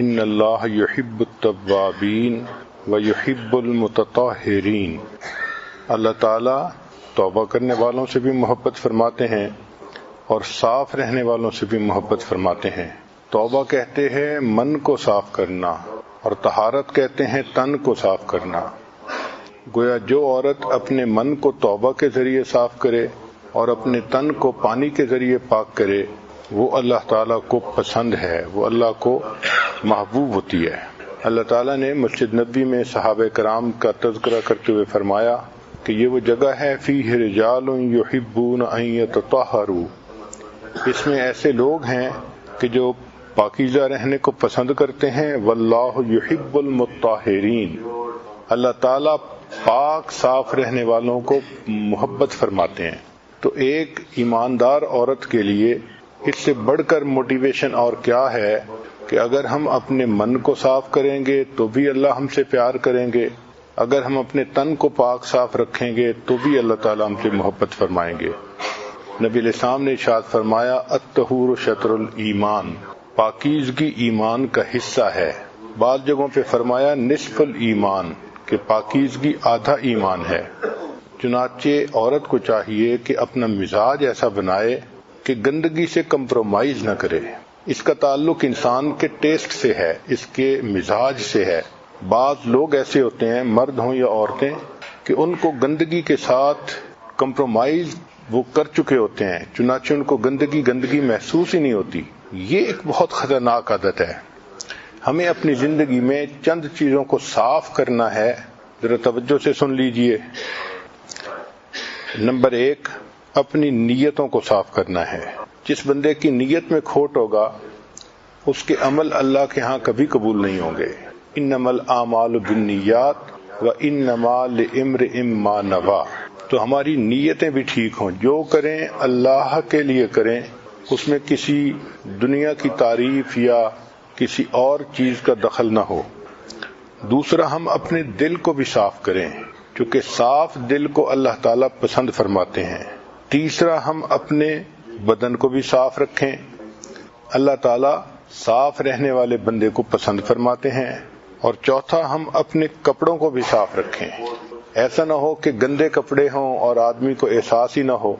ان اللہ یحب التوابین ویحب المتطہرین۔ اللہ تعالیٰ توبہ کرنے والوں سے بھی محبت فرماتے ہیں اور صاف رہنے والوں سے بھی محبت فرماتے ہیں۔ توبہ کہتے ہیں من کو صاف کرنا اور طہارت کہتے ہیں تن کو صاف کرنا۔ گویا جو عورت اپنے من کو توبہ کے ذریعے صاف کرے اور اپنے تن کو پانی کے ذریعے پاک کرے وہ اللہ تعالیٰ کو پسند ہے، وہ اللہ کو محبوب ہوتی ہے۔ اللہ تعالیٰ نے مسجد نبوی میں صحابہ کرام کا تذکرہ کرتے ہوئے فرمایا کہ یہ وہ جگہ ہے فیہ رجال یحبون ان یتطہروا، اس میں ایسے لوگ ہیں کہ جو پاکیزہ رہنے کو پسند کرتے ہیں۔ واللہ یحب المطہرین، اللہ تعالیٰ پاک صاف رہنے والوں کو محبت فرماتے ہیں۔ تو ایک ایماندار عورت کے لیے اس سے بڑھ کر موٹیویشن اور کیا ہے کہ اگر ہم اپنے من کو صاف کریں گے تو بھی اللہ ہم سے پیار کریں گے، اگر ہم اپنے تن کو پاک صاف رکھیں گے تو بھی اللہ تعالیٰ ہم سے محبت فرمائیں گے۔ نبی علیہ السلام نے ارشاد فرمایا الطہور شطر الایمان، پاکیزگی ایمان کا حصہ ہے۔ بعض جگہوں پہ فرمایا نصف الایمان، کہ پاکیزگی آدھا ایمان ہے۔ چنانچہ عورت کو چاہیے کہ اپنا مزاج ایسا بنائے کہ گندگی سے کمپرومائز نہ کرے۔ اس کا تعلق انسان کے ٹیسٹ سے ہے، اس کے مزاج سے ہے۔ بعض لوگ ایسے ہوتے ہیں، مرد ہوں یا عورتیں، کہ ان کو گندگی کے ساتھ کمپرومائز وہ کر چکے ہوتے ہیں، چنانچہ ان کو گندگی محسوس ہی نہیں ہوتی۔ یہ ایک بہت خطرناک عادت ہے۔ ہمیں اپنی زندگی میں چند چیزوں کو صاف کرنا ہے، ذرا توجہ سے سن لیجئے۔ نمبر 1، اپنی نیتوں کو صاف کرنا ہے۔ جس بندے کی نیت میں کھوٹ ہوگا اس کے عمل اللہ کے ہاں کبھی قبول نہیں ہوں گے۔ انما الاعمال بالنیات وانما لامرئ ما نویٰ۔ تو ہماری نیتیں بھی ٹھیک ہوں، جو کریں اللہ کے لیے کریں، اس میں کسی دنیا کی تعریف یا کسی اور چیز کا دخل نہ ہو۔ دوسرا، ہم اپنے دل کو بھی صاف کریں، چونکہ صاف دل کو اللہ تعالیٰ پسند فرماتے ہیں۔ تیسرا، ہم اپنے بدن کو بھی صاف رکھیں، اللہ تعالیٰ صاف رہنے والے بندے کو پسند فرماتے ہیں۔ اور چوتھا، ہم اپنے کپڑوں کو بھی صاف رکھیں، ایسا نہ ہو کہ گندے کپڑے ہوں اور آدمی کو احساس ہی نہ ہو۔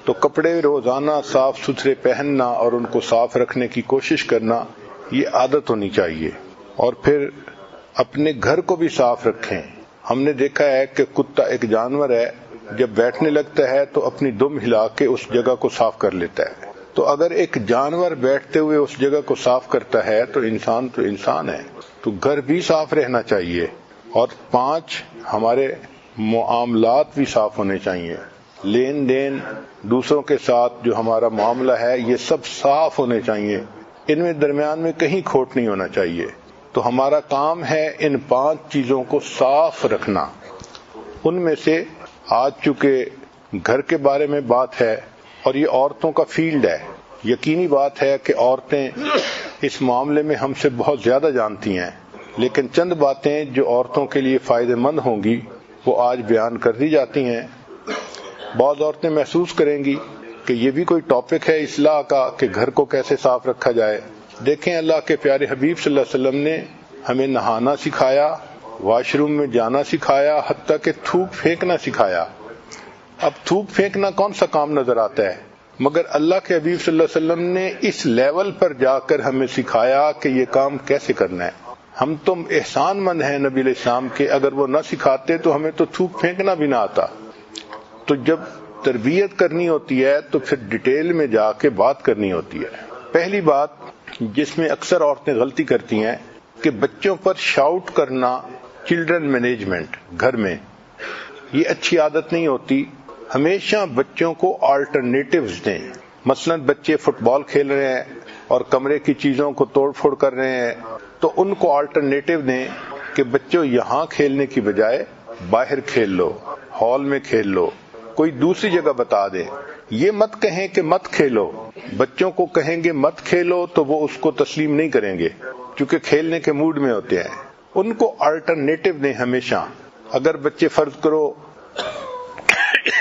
تو کپڑے روزانہ صاف ستھرے پہننا اور ان کو صاف رکھنے کی کوشش کرنا یہ عادت ہونی چاہیے۔ اور پھر اپنے گھر کو بھی صاف رکھیں۔ ہم نے دیکھا ہے کہ کتا ایک جانور ہے، جب بیٹھنے لگتا ہے تو اپنی دم ہلا کے اس جگہ کو صاف کر لیتا ہے۔ تو اگر ایک جانور بیٹھتے ہوئے اس جگہ کو صاف کرتا ہے تو انسان ہے، تو گھر بھی صاف رہنا چاہیے۔ اور 5، ہمارے معاملات بھی صاف ہونے چاہیے۔ لین دین دوسروں کے ساتھ جو ہمارا معاملہ ہے یہ سب صاف ہونے چاہیے، ان میں درمیان میں کہیں کھوٹ نہیں ہونا چاہیے۔ تو ہمارا کام ہے ان 5 چیزوں کو صاف رکھنا۔ ان میں سے آج چونکہ گھر کے بارے میں بات ہے اور یہ عورتوں کا فیلڈ ہے، یقینی بات ہے کہ عورتیں اس معاملے میں ہم سے بہت زیادہ جانتی ہیں، لیکن چند باتیں جو عورتوں کے لیے فائدہ مند ہوں گی وہ آج بیان کر دی جاتی ہیں۔ بعض عورتیں محسوس کریں گی کہ یہ بھی کوئی ٹاپک ہے اصلاح کا کہ گھر کو کیسے صاف رکھا جائے۔ دیکھیں، اللہ کے پیارے حبیب صلی اللہ علیہ وسلم نے ہمیں نہانا سکھایا، واش روم میں جانا سکھایا، حتیٰ کہ تھوک پھینکنا سکھایا۔ اب تھوک پھینکنا کون سا کام نظر آتا ہے، مگر اللہ کے حبیب صلی اللہ علیہ وسلم نے اس لیول پر جا کر ہمیں سکھایا کہ یہ کام کیسے کرنا ہے۔ ہم تم احسان مند ہیں نبی علیہ السلام کے، اگر وہ نہ سکھاتے تو ہمیں تو تھوک پھینکنا بھی نہ آتا۔ تو جب تربیت کرنی ہوتی ہے تو پھر ڈیٹیل میں جا کے بات کرنی ہوتی ہے۔ پہلی بات جس میں اکثر عورتیں غلطی کرتی ہیں کہ بچوں پر شاؤٹ کرنا، چلڈرن مینجمنٹ گھر میں، یہ اچھی عادت نہیں ہوتی۔ ہمیشہ بچوں کو آلٹرنیٹیوز دیں۔ مثلا بچے فٹ بال کھیل رہے ہیں اور کمرے کی چیزوں کو توڑ پھوڑ کر رہے ہیں تو ان کو آلٹرنیٹیو دیں کہ بچوں یہاں کھیلنے کی بجائے باہر کھیل لو، ہال میں کھیل لو، کوئی دوسری جگہ بتا دیں۔ یہ مت کہیں کہ مت کھیلو، بچوں کو کہیں گے مت کھیلو تو وہ اس کو تسلیم نہیں کریں گے کیونکہ کھیلنے کے موڈ میں ہوتے ہیں۔ ان کو آلٹرنیٹیو دیں ہمیشہ۔ اگر بچے فرض کرو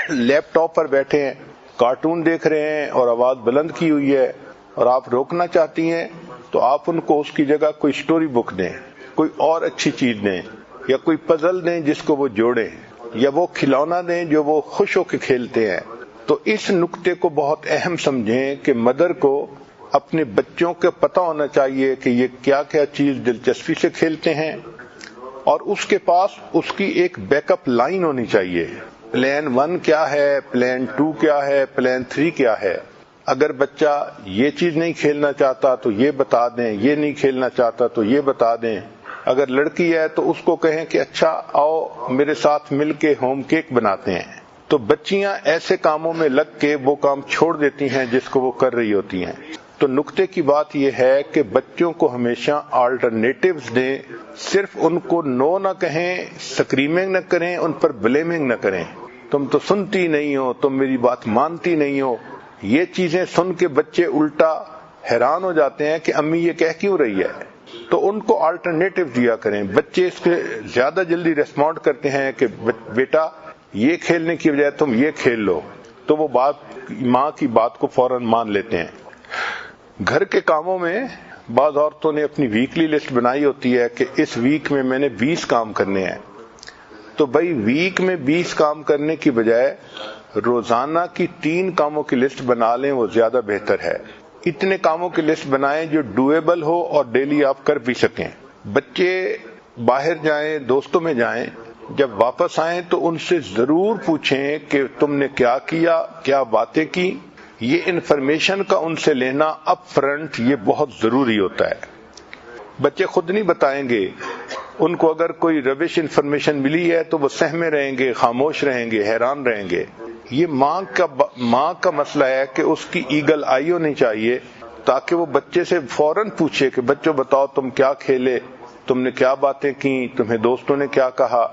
لیپ ٹاپ پر بیٹھے ہیں، کارٹون دیکھ رہے ہیں اور آواز بلند کی ہوئی ہے اور آپ روکنا چاہتی ہیں تو آپ ان کو اس کی جگہ کوئی سٹوری بک دیں، کوئی اور اچھی چیز دیں، یا کوئی پزل دیں جس کو وہ جوڑیں، یا وہ کھلونا دیں جو وہ خوش ہو کے کھیلتے ہیں۔ تو اس نقطے کو بہت اہم سمجھیں کہ مدر کو اپنے بچوں کا پتہ ہونا چاہیے کہ یہ کیا کیا چیز دلچسپی سے کھیلتے ہیں، اور اس کے پاس اس کی ایک بیک اپ لائن ہونی چاہیے۔ پلان 1 کیا ہے، پلان 2 کیا ہے، پلان 3 کیا ہے۔ اگر بچہ یہ چیز نہیں کھیلنا چاہتا تو یہ بتا دیں، یہ نہیں کھیلنا چاہتا تو یہ بتا دیں۔ اگر لڑکی ہے تو اس کو کہیں کہ اچھا آؤ میرے ساتھ مل کے ہوم کیک بناتے ہیں۔ تو بچیاں ایسے کاموں میں لگ کے وہ کام چھوڑ دیتی ہیں جس کو وہ کر رہی ہوتی ہیں۔ تو نقطے کی بات یہ ہے کہ بچوں کو ہمیشہ آلٹرنیٹیوز دیں، صرف ان کو نو نہ کہیں، سکریمنگ نہ کریں، ان پر بلیمنگ نہ کریں، تم تو سنتی نہیں ہو، تم میری بات مانتی نہیں ہو۔ یہ چیزیں سن کے بچے الٹا حیران ہو جاتے ہیں کہ امی یہ کہہ کیوں رہی ہے۔ تو ان کو آلٹرنیٹیو دیا کریں۔ بچے اس کے زیادہ جلدی ریسپونڈ کرتے ہیں کہ بیٹا یہ کھیلنے کی بجائے تم یہ کھیل لو، تو وہ ماں کی بات کو فوراً مان لیتے ہیں۔ گھر کے کاموں میں بعض عورتوں نے اپنی ویکلی لسٹ بنائی ہوتی ہے کہ اس ویک میں نے 20 کام کرنے ہیں۔ تو بھائی ویک میں 20 کام کرنے کی بجائے روزانہ کی 3 کاموں کی لسٹ بنا لیں، وہ زیادہ بہتر ہے۔ اتنے کاموں کی لسٹ بنائیں جو ڈویبل ہو اور ڈیلی آپ کر بھی سکیں۔ بچے باہر جائیں، دوستوں میں جائیں، جب واپس آئیں تو ان سے ضرور پوچھیں کہ تم نے کیا کیا، کیا باتیں کی۔ یہ انفارمیشن کا ان سے لینا اپ فرنٹ یہ بہت ضروری ہوتا ہے۔ بچے خود نہیں بتائیں گے، ان کو اگر کوئی ربش انفارمیشن ملی ہے تو وہ سہمے رہیں گے، خاموش رہیں گے، حیران رہیں گے۔ یہ ماں کا مسئلہ ہے کہ اس کی ایگل آئی ہونی چاہیے تاکہ وہ بچے سے فوراً پوچھے کہ بچوں بتاؤ تم کیا کھیلے، تم نے کیا باتیں کی، تمہیں دوستوں نے کیا کہا۔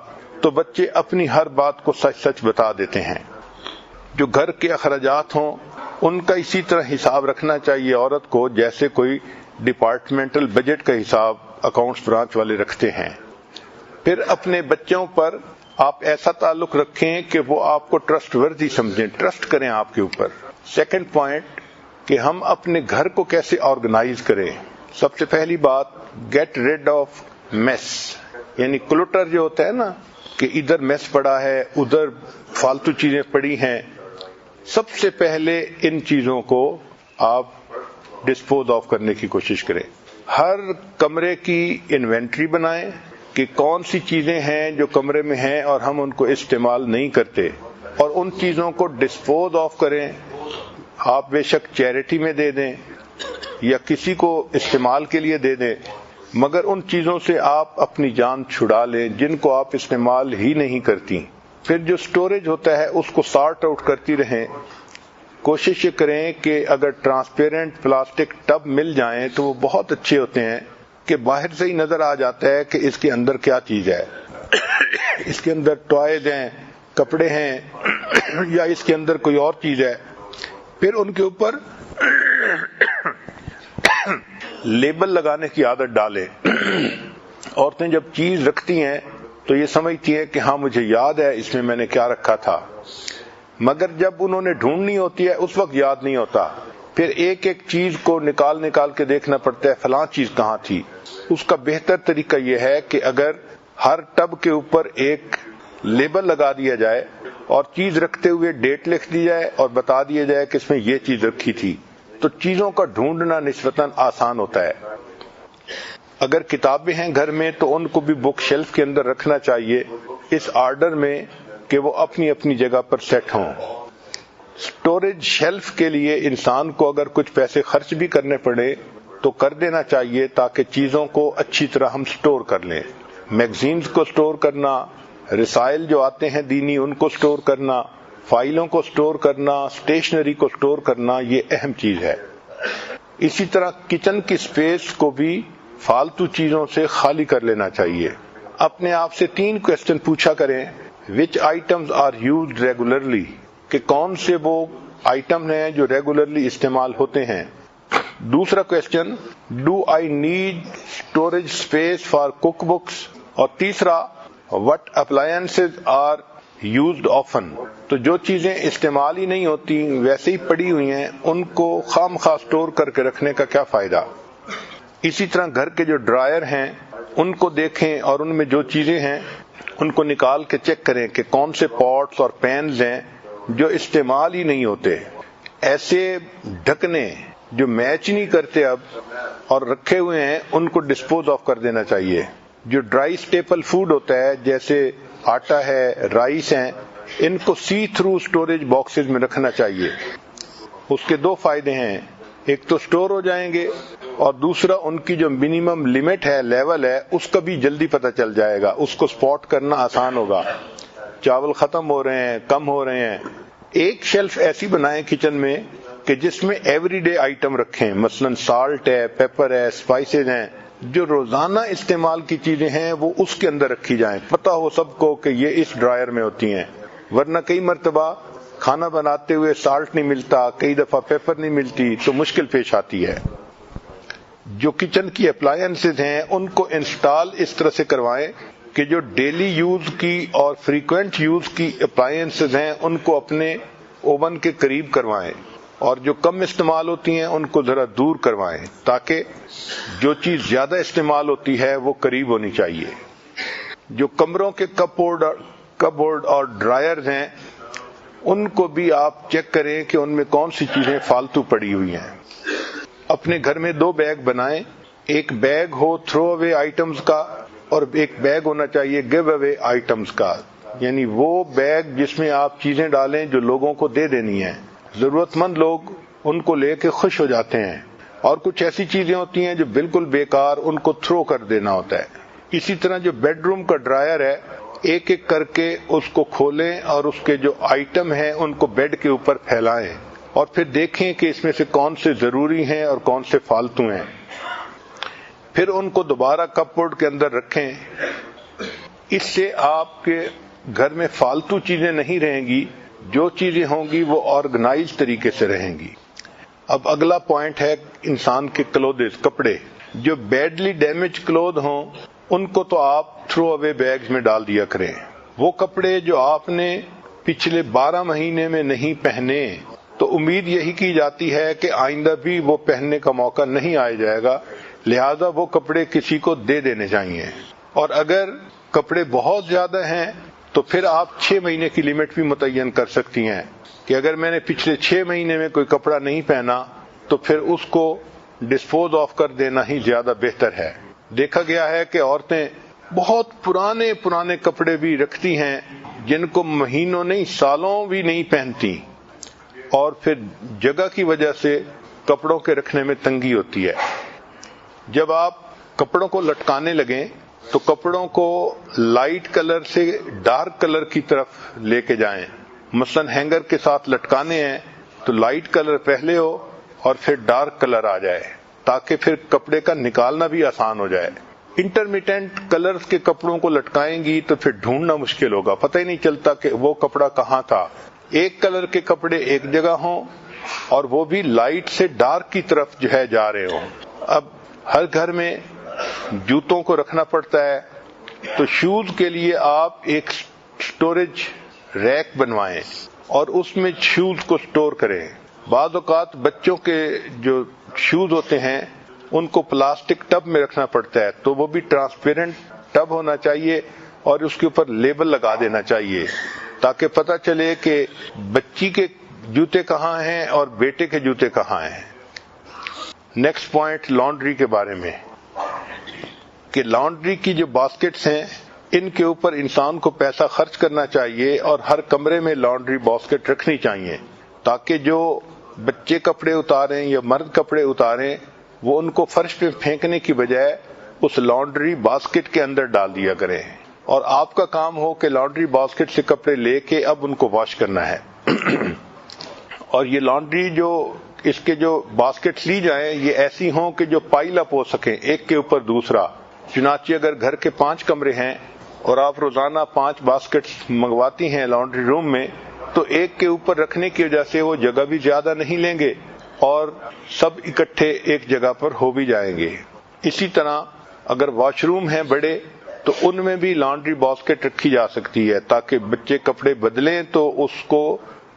تو بچے اپنی ہر بات کو سچ سچ بتا دیتے ہیں۔ جو گھر کے اخراجات ہوں ان کا اسی طرح حساب رکھنا چاہیے عورت کو جیسے کوئی ڈپارٹمنٹل بجٹ کا حساب اکاؤنٹس برانچ والے رکھتے ہیں۔ پھر اپنے بچوں پر آپ ایسا تعلق رکھیں کہ وہ آپ کو ٹرسٹ وردی سمجھیں، ٹرسٹ کریں آپ کے اوپر۔ سیکنڈ پوائنٹ کہ ہم اپنے گھر کو کیسے آرگنائز کریں۔ سب سے پہلی بات گیٹ ریڈ آف میس، یعنی کلوٹر جو ہوتا ہے نا کہ ادھر میس پڑا ہے، ادھر فالتو چیزیں پڑی ہیں، سب سے پہلے ان چیزوں کو آپ ڈسپوز آف کرنے کی کوشش کریں۔ ہر کمرے کی انوینٹری بنائیں کہ کون سی چیزیں ہیں جو کمرے میں ہیں اور ہم ان کو استعمال نہیں کرتے، اور ان چیزوں کو ڈسپوز آف کریں۔ آپ بے شک چیریٹی میں دے دیں یا کسی کو استعمال کے لیے دے دیں، مگر ان چیزوں سے آپ اپنی جان چھڑا لیں جن کو آپ استعمال ہی نہیں کرتی۔ پھر جو سٹوریج ہوتا ہے اس کو سارٹ آؤٹ کرتی رہیں۔ کوشش یہ کریں کہ اگر ٹرانسپیرنٹ پلاسٹک ٹب مل جائیں تو وہ بہت اچھے ہوتے ہیں کہ باہر سے ہی نظر آ جاتا ہے کہ اس کے اندر کیا چیز ہے۔ اس کے اندر ٹوائز ہیں، کپڑے ہیں، یا اس کے اندر کوئی اور چیز ہے۔ پھر ان کے اوپر لیبل لگانے کی عادت ڈالیں۔ عورتیں جب چیز رکھتی ہیں تو یہ سمجھتی ہیں کہ ہاں مجھے یاد ہے اس میں نے کیا رکھا تھا، مگر جب انہوں نے ڈھونڈنی ہوتی ہے اس وقت یاد نہیں ہوتا۔ پھر ایک ایک چیز کو نکال کے دیکھنا پڑتا ہے فلاں چیز کہاں تھی۔ اس کا بہتر طریقہ یہ ہے کہ اگر ہر ٹب کے اوپر ایک لیبل لگا دیا جائے اور چیز رکھتے ہوئے ڈیٹ لکھ دی جائے اور بتا دیا جائے کہ اس میں یہ چیز رکھی تھی، تو چیزوں کا ڈھونڈنا نسبتاً آسان ہوتا ہے۔ اگر کتابیں ہیں گھر میں تو ان کو بھی بک شیلف کے اندر رکھنا چاہیے اس آرڈر میں کہ وہ اپنی اپنی جگہ پر سیٹ ہوں۔ سٹوریج شیلف کے لیے انسان کو اگر کچھ پیسے خرچ بھی کرنے پڑے تو کر دینا چاہیے تاکہ چیزوں کو اچھی طرح ہم سٹور کر لیں۔ میگزینز کو سٹور کرنا، رسائل جو آتے ہیں دینی ان کو سٹور کرنا، فائلوں کو سٹور کرنا، اسٹیشنری کو سٹور کرنا، یہ اہم چیز ہے۔ اسی طرح کچن کی سپیس کو بھی فالتو چیزوں سے خالی کر لینا چاہیے۔ اپنے آپ سے 3 کوسچن پوچھا کریں۔ وچ آئٹمز آر یوزڈ ریگولرلی، کہ کون سے وہ آئٹم ہیں جو ریگولرلی استعمال ہوتے ہیں۔ دوسرا question do I need storage space for cook books, اور تیسرا what appliances are used often, تو جو چیزیں استعمال ہی نہیں ہوتی ویسے ہی پڑی ہوئی ہیں ان کو خام خواہ اسٹور کر کے رکھنے کا کیا فائدہ۔ اسی طرح گھر کے جو ڈرائر ہیں ان کو دیکھیں اور ان میں جو چیزیں ہیں ان کو نکال کے چیک کریں کہ کون سے پاٹس اور پینز ہیں جو استعمال ہی نہیں ہوتے. ایسے ڈھکنے جو میچ نہیں کرتے اب اور رکھے ہوئے ہیں ان کو ڈسپوز آف کر دینا چاہیے. جو ڈرائی اسٹیپل فوڈ ہوتا ہے جیسے آٹا ہے، رائس ہیں، ان کو سی تھرو اسٹوریج باکسز میں رکھنا چاہیے. اس کے دو فائدے ہیں، ایک تو اسٹور ہو جائیں گے اور دوسرا ان کی جو منیمم لمٹ ہے، لیول ہے، اس کا بھی جلدی پتہ چل جائے گا، اس کو سپاٹ کرنا آسان ہوگا. چاول ختم ہو رہے ہیں، کم ہو رہے ہیں، ایک شیلف ایسی بنائیں کچن میں کہ جس میں ایوری ڈے آئٹم رکھیں، مثلا سالٹ ہے، پیپر ہے، اسپائسز ہیں، جو روزانہ استعمال کی چیزیں ہیں وہ اس کے اندر رکھی جائیں. پتہ ہو سب کو کہ یہ اس ڈرائر میں ہوتی ہیں، ورنہ کئی مرتبہ کھانا بناتے ہوئے سالٹ نہیں ملتا، کئی دفعہ پیپر نہیں ملتی تو مشکل پیش آتی ہے. جو کچن کی اپلائنسز ہیں ان کو انسٹال اس طرح سے کروائیں کہ جو ڈیلی یوز کی اور فریکوینٹ یوز کی اپلائنسز ہیں ان کو اپنے اوون کے قریب کروائیں اور جو کم استعمال ہوتی ہیں ان کو ذرا دور کروائیں تاکہ جو چیز زیادہ استعمال ہوتی ہے وہ قریب ہونی چاہیے. جو کمروں کے کپ بورڈ اور ڈرائرز ہیں ان کو بھی آپ چیک کریں کہ ان میں کون سی چیزیں فالتو پڑی ہوئی ہیں. اپنے گھر میں 2 بیگ بنائیں، ایک بیگ ہو تھرو اوے آئٹمز کا اور ایک بیگ ہونا چاہیے گیو اوے آئٹمز کا، یعنی وہ بیگ جس میں آپ چیزیں ڈالیں جو لوگوں کو دے دینی ہیں. ضرورت مند لوگ ان کو لے کے خوش ہو جاتے ہیں، اور کچھ ایسی چیزیں ہوتی ہیں جو بالکل بیکار، ان کو تھرو کر دینا ہوتا ہے. اسی طرح جو بیڈ روم کا ڈرائر ہے، ایک ایک کر کے اس کو کھولیں اور اس کے جو آئٹم ہیں ان کو بیڈ کے اوپر پھیلائیں اور پھر دیکھیں کہ اس میں سے کون سے ضروری ہیں اور کون سے فالتو ہیں. پھر ان کو دوبارہ کپ بورڈ کے اندر رکھیں. اس سے آپ کے گھر میں فالتو چیزیں نہیں رہیں گی، جو چیزیں ہوں گی وہ آرگنائز طریقے سے رہیں گی. اب اگلا پوائنٹ ہے انسان کے کلوتھز، کپڑے. جو بیڈلی ڈیمیج کلوتھ ہوں ان کو تو آپ تھرو اوے بیگز میں ڈال دیا کریں. وہ کپڑے جو آپ نے پچھلے 12 مہینے میں نہیں پہنے تو امید یہی کی جاتی ہے کہ آئندہ بھی وہ پہننے کا موقع نہیں آیا جائے گا، لہذا وہ کپڑے کسی کو دے دینے چاہیے. اور اگر کپڑے بہت زیادہ ہیں تو پھر آپ 6 مہینے کی لمٹ بھی متعین کر سکتی ہیں کہ اگر میں نے پچھلے 6 مہینے میں کوئی کپڑا نہیں پہنا تو پھر اس کو ڈسپوز آف کر دینا ہی زیادہ بہتر ہے. دیکھا گیا ہے کہ عورتیں بہت پرانے کپڑے بھی رکھتی ہیں جن کو مہینوں نہیں سالوں بھی نہیں پہنتی، اور پھر جگہ کی وجہ سے کپڑوں کے رکھنے میں تنگی ہوتی ہے. جب آپ کپڑوں کو لٹکانے لگیں تو کپڑوں کو لائٹ کلر سے ڈارک کلر کی طرف لے کے جائیں. مثلا ہینگر کے ساتھ لٹکانے ہیں تو لائٹ کلر پہلے ہو اور پھر ڈارک کلر آ جائے تاکہ پھر کپڑے کا نکالنا بھی آسان ہو جائے. انٹرمیٹنٹ کلرز کے کپڑوں کو لٹکائیں گی تو پھر ڈھونڈنا مشکل ہوگا، پتہ ہی نہیں چلتا کہ وہ کپڑا کہاں تھا. ایک کلر کے کپڑے ایک جگہ ہوں اور وہ بھی لائٹ سے ڈارک کی طرف جو ہے جا رہے ہوں. اب ہر گھر میں جوتوں کو رکھنا پڑتا ہے تو شوز کے لیے آپ ایک سٹوریج ریک بنوائیں اور اس میں شوز کو سٹور کریں. بعض اوقات بچوں کے جو شوز ہوتے ہیں ان کو پلاسٹک ٹب میں رکھنا پڑتا ہے تو وہ بھی ٹرانسپیرنٹ ٹب ہونا چاہیے اور اس کے اوپر لیبل لگا دینا چاہیے تاکہ پتہ چلے کہ بچی کے جوتے کہاں ہیں اور بیٹے کے جوتے کہاں ہیں. نیکسٹ پوائنٹ لانڈری کے بارے میں کہ لانڈری کی جو باسکٹس ہیں ان کے اوپر انسان کو پیسہ خرچ کرنا چاہیے اور ہر کمرے میں لانڈری باسکٹ رکھنی چاہیے تاکہ جو بچے کپڑے اتاریں یا مرد کپڑے اتاریں وہ ان کو فرش پہ پھینکنے کی بجائے اس لانڈری باسکٹ کے اندر ڈال دیا کریں اور آپ کا کام ہو کہ لانڈری باسکٹ سے کپڑے لے کے اب ان کو واش کرنا ہے. اور یہ لانڈری جو اس کے جو باسکٹس لی جائیں یہ ایسی ہوں کہ جو پائل اپ ہو سکیں ایک کے اوپر دوسرا. چنانچہ اگر گھر کے 5 کمرے ہیں اور آپ روزانہ 5 باسکٹس منگواتی ہیں لانڈری روم میں تو ایک کے اوپر رکھنے کی وجہ سے وہ جگہ بھی زیادہ نہیں لیں گے اور سب اکٹھے ایک جگہ پر ہو بھی جائیں گے. اسی طرح اگر واش روم ہیں بڑے تو ان میں بھی لانڈری باسکٹ رکھی جا سکتی ہے تاکہ بچے کپڑے بدلیں تو اس کو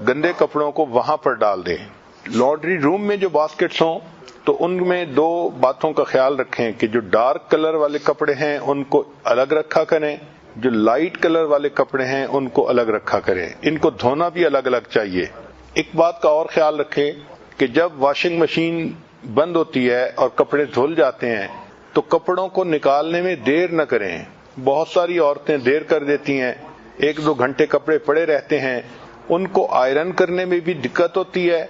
گندے کپڑوں کو وہاں پر ڈال دیں. لانڈری روم میں جو باسکٹس ہوں تو ان میں دو باتوں کا خیال رکھیں کہ جو ڈارک کلر والے کپڑے ہیں ان کو الگ رکھا کریں، جو لائٹ کلر والے کپڑے ہیں ان کو الگ رکھا کریں، ان کو دھونا بھی الگ الگ چاہیے۔ ایک بات کا اور خیال رکھیں کہ جب واشنگ مشین بند ہوتی ہے اور کپڑے دھل جاتے ہیں تو کپڑوں کو نکالنے میں دیر نہ کریں۔ بہت ساری عورتیں دیر کر دیتی ہیں، 1-2 گھنٹے کپڑے پڑے رہتے ہیں، ان کو آئرن کرنے میں بھی دقت ہوتی ہے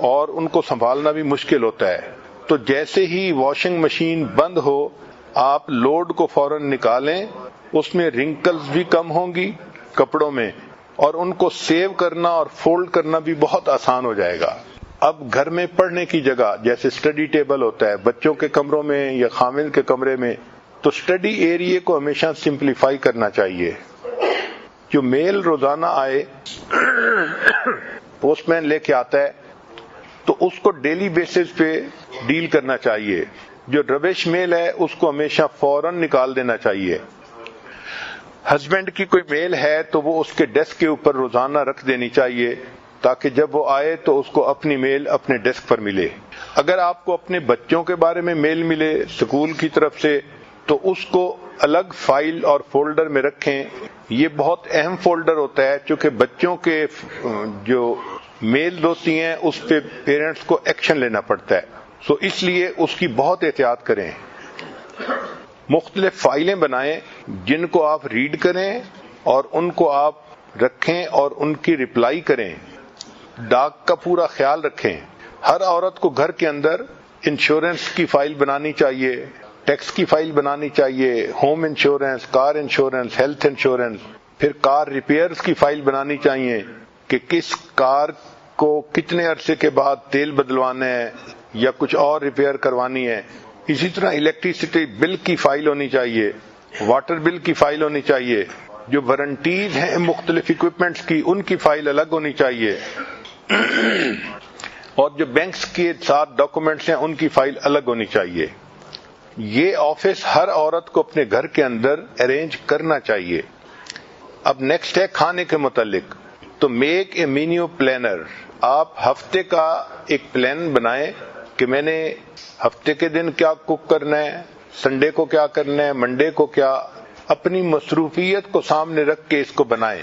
اور ان کو سنبھالنا بھی مشکل ہوتا ہے۔ تو جیسے ہی واشنگ مشین بند ہو آپ لوڈ کو فوراً نکالیں، اس میں رنکلز بھی کم ہوں گی کپڑوں میں اور ان کو سیو کرنا اور فولڈ کرنا بھی بہت آسان ہو جائے گا۔ اب گھر میں پڑھنے کی جگہ جیسے اسٹڈی ٹیبل ہوتا ہے بچوں کے کمروں میں یا خامند کے کمرے میں، تو اسٹڈی ایریے کو ہمیشہ سمپلیفائی کرنا چاہیے۔ جو میل روزانہ آئے پوسٹ مین لے کے آتا ہے تو اس کو ڈیلی بیسس پہ ڈیل کرنا چاہیے۔ جو ربش میل ہے اس کو ہمیشہ فوراً نکال دینا چاہیے۔ ہسبینڈ کی کوئی میل ہے تو وہ اس کے ڈیسک کے اوپر روزانہ رکھ دینی چاہیے تاکہ جب وہ آئے تو اس کو اپنی میل اپنے ڈیسک پر ملے۔ اگر آپ کو اپنے بچوں کے بارے میں میل ملے اسکول کی طرف سے تو اس کو الگ فائل اور فولڈر میں رکھیں۔ یہ بہت اہم فولڈر ہوتا ہے چونکہ بچوں کے جو میل ہوتی ہیں اس پہ پیرنٹس کو ایکشن لینا پڑتا ہے، سو اس لیے اس کی بہت احتیاط کریں۔ مختلف فائلیں بنائیں جن کو آپ ریڈ کریں اور ان کو آپ رکھیں اور ان کی رپلائی کریں۔ ڈاک کا پورا خیال رکھیں۔ ہر عورت کو گھر کے اندر انشورنس کی فائل بنانی چاہیے، ٹیکس کی فائل بنانی چاہیے، home insurance, car insurance, health insurance, پھر کار ریپیئرز کی فائل بنانی چاہیے کہ کس کار کو کتنے عرصے کے بعد تیل بدلوانا ہے یا کچھ اور ریپیئر کروانی ہے۔ اسی طرح الیکٹریسٹی بل کی فائل ہونی چاہیے، واٹر بل کی فائل ہونی چاہیے، جو وارنٹیز ہیں مختلف اکوپمنٹس کی ان کی فائل الگ ہونی چاہیے، اور جو بینکس کے ساتھ ڈاکومنٹس ہیں ان کی فائل الگ ہونی چاہیے۔ یہ آفس ہر عورت کو اپنے گھر کے اندر ارینج کرنا چاہیے۔ اب نیکسٹ ہے کھانے کے متعلق، تو میک اے مینیو پلانر۔ آپ ہفتے کا ایک پلان بنائیں کہ میں نے ہفتے کے دن کیا کوک کرنا ہے، سنڈے کو کیا کرنا ہے، منڈے کو کیا، اپنی مصروفیت کو سامنے رکھ کے اس کو بنائیں۔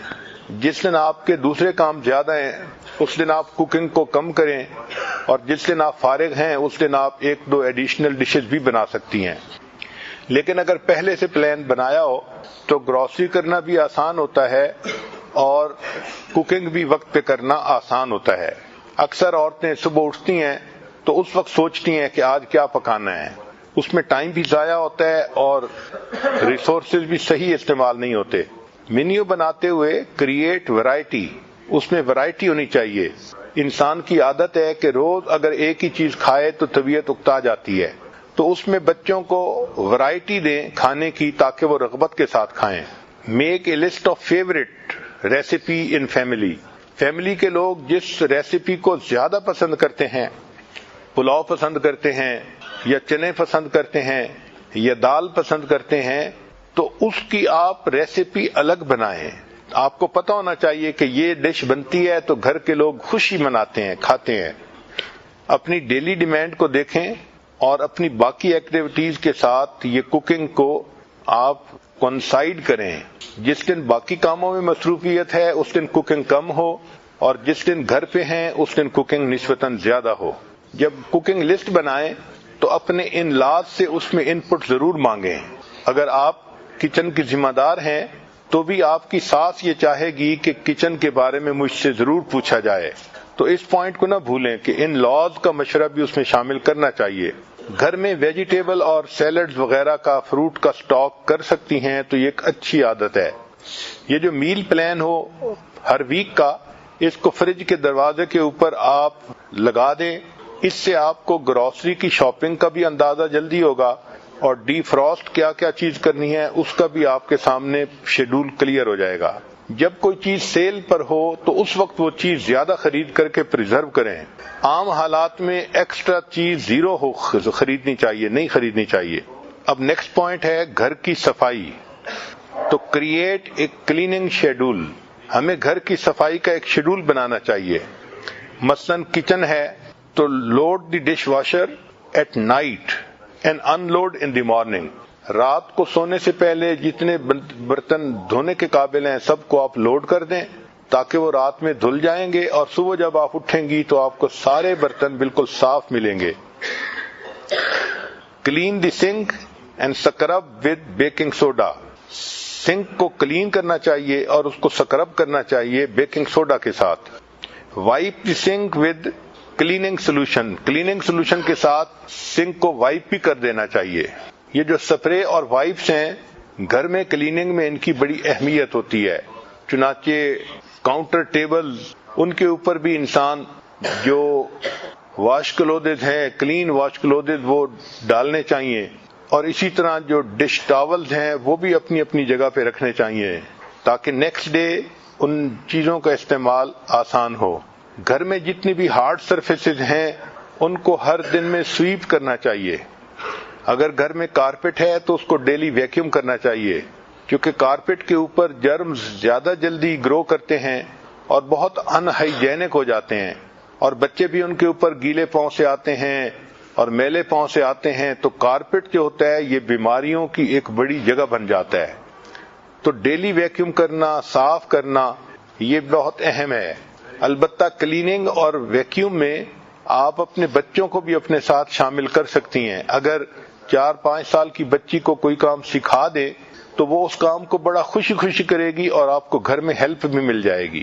جس دن آپ کے دوسرے کام زیادہ ہیں اس دن آپ کوکنگ کو کم کریں، اور جس دن آپ فارغ ہیں اس دن آپ 1-2 ایڈیشنل ڈشز بھی بنا سکتی ہیں۔ لیکن اگر پہلے سے پلان بنایا ہو تو گروسری کرنا بھی آسان ہوتا ہے اور کوکنگ بھی وقت پہ کرنا آسان ہوتا ہے۔ اکثر عورتیں صبح اٹھتی ہیں تو اس وقت سوچتی ہیں کہ آج کیا پکانا ہے، اس میں ٹائم بھی ضائع ہوتا ہے اور ریسورسز بھی صحیح استعمال نہیں ہوتے۔ مینیو بناتے ہوئے کریٹ ورائٹی، اس میں ورائٹی ہونی چاہیے۔ انسان کی عادت ہے کہ روز اگر ایک ہی چیز کھائے تو طبیعت اکتا جاتی ہے، تو اس میں بچوں کو ورائٹی دیں کھانے کی تاکہ وہ رغبت کے ساتھ کھائیں۔ Make a list of favourite recipe in family. Family کے لوگ جس ریسیپی کو زیادہ پسند کرتے ہیں، پلاؤ پسند کرتے ہیں یا چنے پسند کرتے ہیں یا دال پسند کرتے ہیں، تو اس کی آپ ریسیپی الگ بنائیں۔ آپ کو پتہ ہونا چاہیے کہ یہ ڈش بنتی ہے تو گھر کے لوگ خوشی مناتے ہیں، کھاتے ہیں۔ اپنی ڈیلی ڈیمانڈ کو دیکھیں اور اپنی باقی ایکٹیویٹیز کے ساتھ یہ کوکنگ کو آپ کنسائڈ کریں۔ جس دن باقی کاموں میں مصروفیت ہے اس دن کوکنگ کم ہو، اور جس دن گھر پہ ہیں اس دن کوکنگ نسبتاً زیادہ ہو۔ جب کوکنگ لسٹ بنائیں تو اپنے ان لاز سے اس میں ان پٹ ضرور مانگیں۔ اگر آپ کچن کی ذمہ دار ہیں تو بھی آپ کی ساس یہ چاہے گی کہ کچن کے بارے میں مجھ سے ضرور پوچھا جائے، تو اس پوائنٹ کو نہ بھولیں کہ ان لاز کا مشورہ بھی اس میں شامل کرنا چاہیے۔ گھر میں ویجیٹیبل اور سیلڈز وغیرہ کا، فروٹ کا سٹاک کر سکتی ہیں تو یہ ایک اچھی عادت ہے۔ یہ جو میل پلان ہو ہر ویک کا، اس کو فریج کے دروازے کے اوپر آپ لگا دیں۔ اس سے آپ کو گروسری کی شاپنگ کا بھی اندازہ جلدی ہوگا، اور ڈی فراسٹ کیا کیا چیز کرنی ہے اس کا بھی آپ کے سامنے شیڈول کلیئر ہو جائے گا۔ جب کوئی چیز سیل پر ہو تو اس وقت وہ چیز زیادہ خرید کر کے پریزرو کریں۔ عام حالات میں ایکسٹرا چیز زیرو ہو خریدنی چاہیے، نہیں خریدنی چاہیے۔ اب نیکسٹ پوائنٹ ہے گھر کی صفائی۔ تو کریٹ ایک کلیننگ شیڈول۔ ہمیں گھر کی صفائی کا ایک شیڈول بنانا چاہیے۔ مثلاً کچن ہے تو load the dish washer at night and unload in the morning. رات کو سونے سے پہلے جتنے برتن دھونے کے قابل ہیں سب کو آپ لوڈ کر دیں تاکہ وہ رات میں دھل جائیں گے اور صبح جب آپ اٹھیں گی تو آپ کو سارے برتن بالکل صاف ملیں گے. Clean the sink and scrub with baking soda. Sink کو کلین کرنا چاہیے اور اس کو سکرب کرنا چاہیے بیکنگ سوڈا کے ساتھ. Wipe the sink with cleaning solution. Cleaning solution کے ساتھ سنک کو وائپ بھی کر دینا چاہیے. یہ جو سپرے اور وائپس ہیں گھر میں کلیننگ میں ان کی بڑی اہمیت ہوتی ہے. چنانچہ کاؤنٹر ٹیبل ان کے اوپر بھی انسان جو واش کلوتھز ہیں کلین واش کلوتھز وہ ڈالنے چاہیے اور اسی طرح جو ڈش ٹاولز ہیں وہ بھی اپنی اپنی جگہ پہ رکھنے چاہیے تاکہ نیکسٹ ڈے ان چیزوں کا استعمال آسان ہو. گھر میں جتنی بھی ہارڈ سرفیسز ہیں ان کو ہر دن میں سویپ کرنا چاہیے. اگر گھر میں کارپیٹ ہے تو اس کو ڈیلی ویکیوم کرنا چاہیے کیونکہ کارپیٹ کے اوپر جرمز زیادہ جلدی گرو کرتے ہیں اور بہت ان ہائیجینک ہو جاتے ہیں اور بچے بھی ان کے اوپر گیلے پاؤں سے آتے ہیں اور میلے پاؤں سے آتے ہیں تو کارپیٹ جو ہوتا ہے یہ بیماریوں کی ایک بڑی جگہ بن جاتا ہے. تو ڈیلی ویکیوم کرنا صاف کرنا یہ بہت اہم ہے. البتہ کلیننگ اور ویکیوم میں آپ اپنے بچوں کو بھی اپنے ساتھ شامل کر سکتی ہیں. اگر 4-5 سال کی بچی کو کوئی کام سکھا دے تو وہ اس کام کو بڑا خوشی خوشی کرے گی اور آپ کو گھر میں ہیلپ بھی مل جائے گی.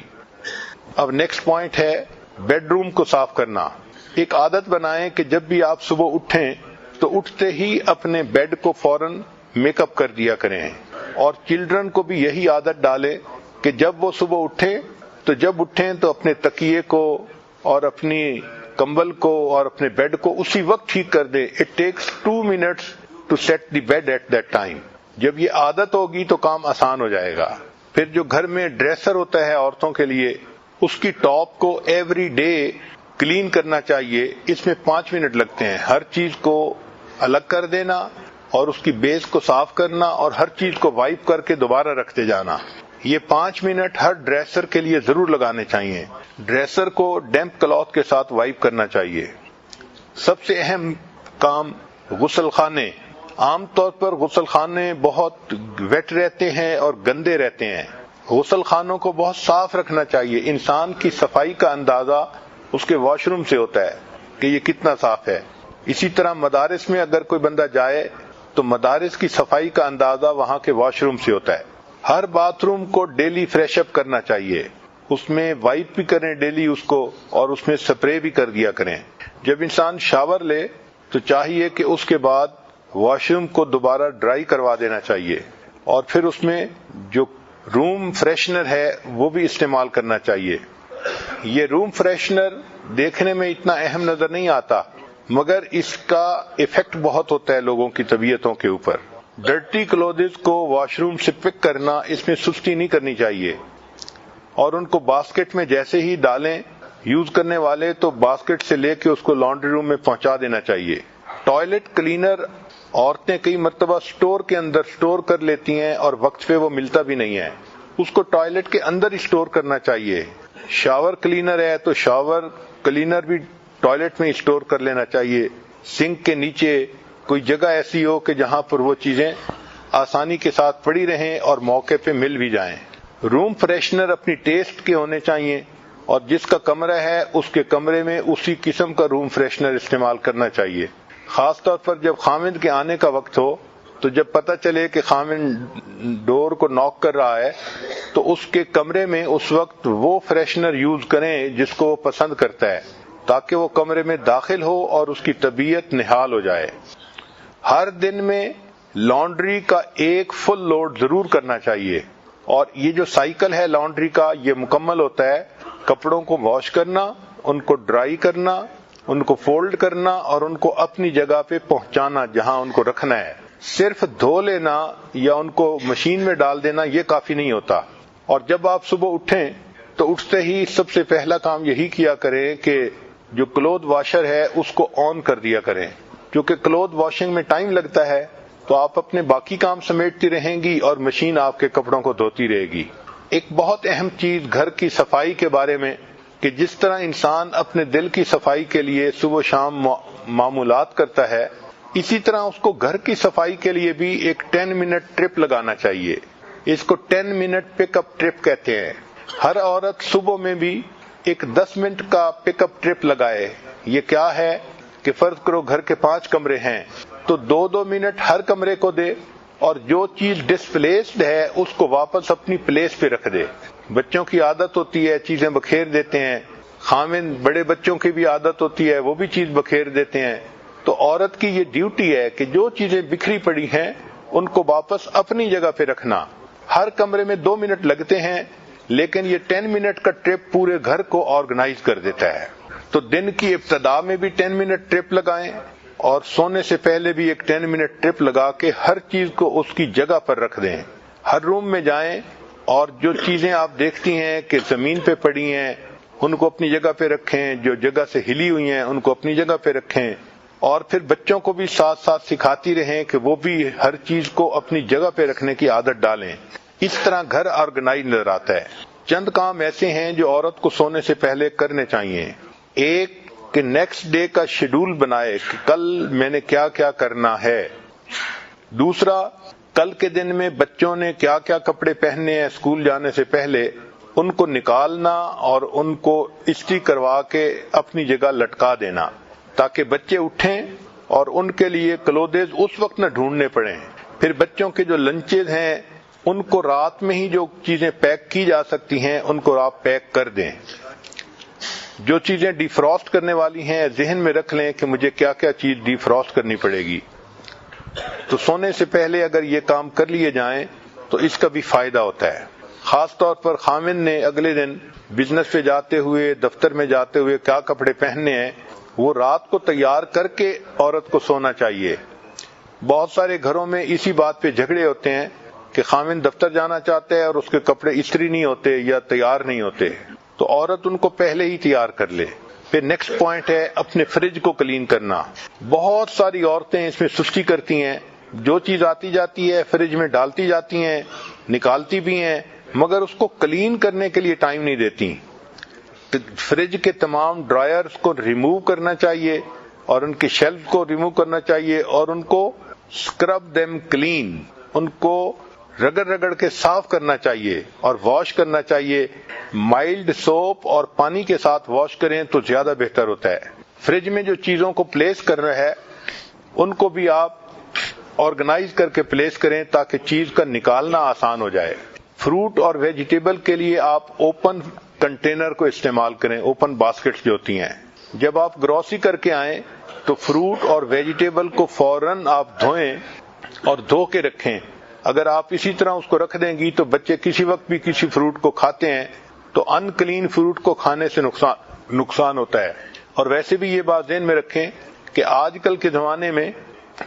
اب نیکسٹ پوائنٹ ہے بیڈ روم کو صاف کرنا. ایک عادت بنائیں کہ جب بھی آپ صبح اٹھیں تو اٹھتے ہی اپنے بیڈ کو فوراً میک اپ کر دیا کریں اور چلڈرن کو بھی یہی عادت ڈالیں کہ جب وہ صبح اٹھیں تو اپنے تکیے کو اور اپنی کمبل کو اور اپنے بیڈ کو اسی وقت ٹھیک کر دیں. It takes 2 minutes to set the bed at that time. جب یہ عادت ہوگی تو کام آسان ہو جائے گا. پھر جو گھر میں ڈریسر ہوتا ہے عورتوں کے لیے اس کی ٹاپ کو ایوری ڈے کلین کرنا چاہیے. اس میں 5 منٹ لگتے ہیں. ہر چیز کو الگ کر دینا اور اس کی بیس کو صاف کرنا اور ہر چیز کو وائپ کر کے دوبارہ رکھتے جانا. یہ 5 منٹ ہر ڈریسر کے لیے ضرور لگانے چاہیے. ڈریسر کو ڈیمپ کلوتھ کے ساتھ وائپ کرنا چاہیے. سب سے اہم کام غسل خانے. عام طور پر غسل خانے بہت ویٹ رہتے ہیں اور گندے رہتے ہیں. غسل خانوں کو بہت صاف رکھنا چاہیے. انسان کی صفائی کا اندازہ اس کے واش روم سے ہوتا ہے کہ یہ کتنا صاف ہے. اسی طرح مدارس میں اگر کوئی بندہ جائے تو مدارس کی صفائی کا اندازہ وہاں کے واش روم سے ہوتا ہے. ہر باتھ روم کو ڈیلی فریش اپ کرنا چاہیے. اس میں وائپ بھی کریں ڈیلی اس کو اور اس میں سپرے بھی کر دیا کریں. جب انسان شاور لے تو چاہیے کہ اس کے بعد واش روم کو دوبارہ ڈرائی کروا دینا چاہیے اور پھر اس میں جو روم فریشنر ہے وہ بھی استعمال کرنا چاہیے. یہ روم فریشنر دیکھنے میں اتنا اہم نظر نہیں آتا مگر اس کا ایفیکٹ بہت ہوتا ہے لوگوں کی طبیعتوں کے اوپر. ڈرٹی کلوتھز کو واش روم سے پک کرنا اس میں سستی نہیں کرنی چاہیے اور ان کو باسکٹ میں جیسے ہی ڈالیں یوز کرنے والے تو باسکٹ سے لے کے اس کو لانڈری روم میں پہنچا دینا چاہیے. ٹوائلٹ کلینر عورتیں کئی مرتبہ سٹور کے اندر سٹور کر لیتی ہیں اور وقت پہ وہ ملتا بھی نہیں ہے. اس کو ٹوائلٹ کے اندر ہی سٹور کرنا چاہیے. شاور کلینر ہے تو شاور کلینر بھی ٹوائلٹ میں سٹور کر لینا چاہیے. سنک کے نیچے کوئی جگہ ایسی ہو کہ جہاں پر وہ چیزیں آسانی کے ساتھ پڑی رہیں اور موقع پہ مل بھی جائیں. روم فریشنر اپنی ٹیسٹ کے ہونے چاہیے اور جس کا کمرہ ہے اس کے کمرے میں اسی قسم کا روم فریشنر استعمال کرنا چاہیے. خاص طور پر جب خامند کے آنے کا وقت ہو تو جب پتہ چلے کہ خامند ڈور کو ناک کر رہا ہے تو اس کے کمرے میں اس وقت وہ فریشنر یوز کریں جس کو وہ پسند کرتا ہے تاکہ وہ کمرے میں داخل ہو اور اس کی طبیعت نہال ہو جائے. ہر دن میں لانڈری کا ایک فل لوڈ ضرور کرنا چاہیے اور یہ جو سائیکل ہے لانڈری کا یہ مکمل ہوتا ہے کپڑوں کو واش کرنا, ان کو ڈرائی کرنا, ان کو فولڈ کرنا اور ان کو اپنی جگہ پہ پہنچانا جہاں ان کو رکھنا ہے. صرف دھو لینا یا ان کو مشین میں ڈال دینا یہ کافی نہیں ہوتا. اور جب آپ صبح اٹھیں تو اٹھتے ہی سب سے پہلا کام یہی کیا کریں کہ جو کلوتھ واشر ہے اس کو آن کر دیا کریں. کیونکہ کلوتھ واشنگ میں ٹائم لگتا ہے تو آپ اپنے باقی کام سمیٹتی رہیں گی اور مشین آپ کے کپڑوں کو دھوتی رہے گی. ایک بہت اہم چیز گھر کی صفائی کے بارے میں کہ جس طرح انسان اپنے دل کی صفائی کے لیے صبح و شام معمولات کرتا ہے، اسی طرح اس کو گھر کی صفائی کے لیے بھی ایک 10 منٹ ٹرپ لگانا چاہیے. اس کو 10 منٹ پک اپ ٹرپ کہتے ہیں. ہر عورت صبح میں بھی ایک 10 منٹ کا پک اپ ٹرپ لگائے. یہ کیا ہے کہ فرض کرو گھر کے 5 کمرے ہیں تو 2-2 منٹ ہر کمرے کو دے، اور جو چیز ڈسپلیسڈ ہے اس کو واپس اپنی پلیس پہ رکھ دے. بچوں کی عادت ہوتی ہے چیزیں بکھیر دیتے ہیں، خاوند بڑے بچوں کی بھی عادت ہوتی ہے وہ بھی چیز بکھیر دیتے ہیں. تو عورت کی یہ ڈیوٹی ہے کہ جو چیزیں بکھری پڑی ہیں ان کو واپس اپنی جگہ پہ رکھنا. ہر کمرے میں 2 منٹ لگتے ہیں، لیکن یہ 10 منٹ کا ٹرپ پورے گھر کو آرگنائز کر دیتا ہے. تو دن کی ابتدا میں بھی 10 منٹ ٹرپ لگائیں، اور سونے سے پہلے بھی ایک 10 منٹ ٹرپ لگا کے ہر چیز کو اس کی جگہ پر رکھ دیں. ہر روم میں جائیں اور جو چیزیں آپ دیکھتی ہیں کہ زمین پہ پڑی ہیں ان کو اپنی جگہ پہ رکھیں، جو جگہ سے ہلی ہوئی ہیں ان کو اپنی جگہ پہ رکھیں، اور پھر بچوں کو بھی ساتھ ساتھ سکھاتی رہیں کہ وہ بھی ہر چیز کو اپنی جگہ پہ رکھنے کی عادت ڈالیں. اس طرح گھر آرگنائز نظر آتا ہے. چند کام ایسے ہیں جو عورت کو سونے سے پہلے کرنے چاہیے. ایک کہ نیکسٹ ڈے کا شیڈول بنائے کہ کل میں نے کیا کیا کرنا ہے. دوسرا، کل کے دن میں بچوں نے کیا کیا کپڑے پہننے ہیں اسکول جانے سے پہلے ان کو نکالنا اور ان کو استری کروا کے اپنی جگہ لٹکا دینا، تاکہ بچے اٹھیں اور ان کے لیے کلودز اس وقت نہ ڈھونڈنے پڑیں. پھر بچوں کے جو لنچز ہیں ان کو رات میں ہی جو چیزیں پیک کی جا سکتی ہیں ان کو آپ پیک کر دیں. جو چیزیں ڈی فروسٹ کرنے والی ہیں ذہن میں رکھ لیں کہ مجھے کیا کیا چیز ڈی فروسٹ کرنی پڑے گی. تو سونے سے پہلے اگر یہ کام کر لیے جائیں تو اس کا بھی فائدہ ہوتا ہے. خاص طور پر خاوند نے اگلے دن بزنس پہ جاتے ہوئے، دفتر میں جاتے ہوئے کیا کپڑے پہننے ہیں وہ رات کو تیار کر کے عورت کو سونا چاہیے. بہت سارے گھروں میں اسی بات پہ جھگڑے ہوتے ہیں کہ خاوند دفتر جانا چاہتا ہے اور اس کے کپڑے استری نہیں ہوتے یا تیار نہیں ہوتے. تو عورت ان کو پہلے ہی تیار کر لے. پھر نیکسٹ پوائنٹ ہے اپنے فریج کو کلین کرنا. بہت ساری عورتیں اس میں سستی کرتی ہیں، جو چیز آتی جاتی ہے فریج میں ڈالتی جاتی ہیں، نکالتی بھی ہیں، مگر اس کو کلین کرنے کے لیے ٹائم نہیں دیتی. فریج کے تمام ڈرائرز کو ریموو کرنا چاہیے اور ان کی شیلف کو ریموو کرنا چاہیے اور ان کو اسکرب دیم کلین، ان کو رگڑ رگڑ کے صاف کرنا چاہیے اور واش کرنا چاہیے. مائلڈ سوپ اور پانی کے ساتھ واش کریں تو زیادہ بہتر ہوتا ہے. فریج میں جو چیزوں کو پلیس کرنا ہے ان کو بھی آپ آرگنائز کر کے پلیس کریں تاکہ چیز کا نکالنا آسان ہو جائے. فروٹ اور ویجیٹیبل کے لیے آپ اوپن کنٹینر کو استعمال کریں، اوپن باسکٹس جو ہوتی ہیں. جب آپ گروسری کر کے آئیں تو فروٹ اور ویجیٹیبل کو فوراً آپ دھوئیں اور دھو کے رکھیں. اگر آپ اسی طرح اس کو رکھ دیں گی تو بچے کسی وقت بھی کسی فروٹ کو کھاتے ہیں تو ان کلین فروٹ کو کھانے سے نقصان ہوتا ہے. اور ویسے بھی یہ بات ذہن میں رکھیں کہ آج کل کے زمانے میں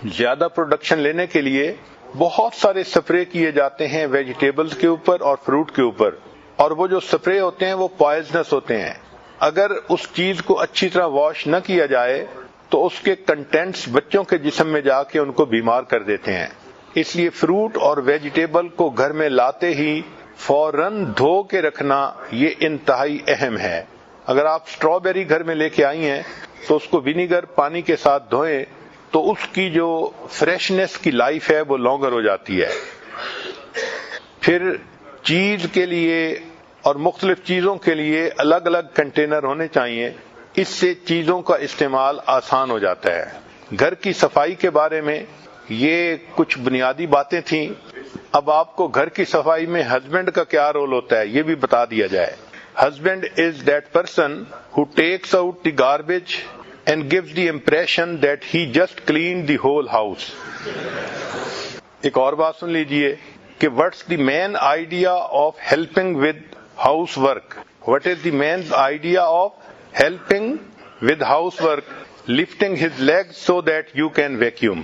زیادہ پروڈکشن لینے کے لیے بہت سارے سپرے کیے جاتے ہیں ویجیٹیبلز کے اوپر اور فروٹ کے اوپر، اور وہ جو سپرے ہوتے ہیں وہ پوائزنس ہوتے ہیں. اگر اس چیز کو اچھی طرح واش نہ کیا جائے تو اس کے کنٹینٹس بچوں کے جسم میں جا کے ان کو بیمار کر دیتے ہیں. اس لیے فروٹ اور ویجیٹیبل کو گھر میں لاتے ہی فوراً دھو کے رکھنا یہ انتہائی اہم ہے. اگر آپ اسٹرابیری گھر میں لے کے آئی ہیں تو اس کو ونیگر پانی کے ساتھ دھوئیں تو اس کی جو فریشنس کی لائف ہے وہ لانگر ہو جاتی ہے. پھر چیز کے لیے اور مختلف چیزوں کے لیے الگ الگ کنٹینر ہونے چاہیے، اس سے چیزوں کا استعمال آسان ہو جاتا ہے. گھر کی صفائی کے بارے میں یہ کچھ بنیادی باتیں تھیں. اب آپ کو گھر کی صفائی میں ہسبینڈ کا کیا رول ہوتا ہے یہ بھی بتا دیا جائے. Husband is that person who takes out the garbage and gives the impression that he just cleaned the whole house. ایک اور بات سن لیجئے کہ what's the main idea of helping with housework? What is the main idea of helping with housework? Lifting his legs so that you can vacuum.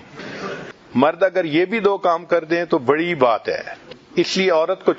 مرد اگر یہ بھی 2 کام کر دیں تو بڑی بات ہے. اس لیے عورت کو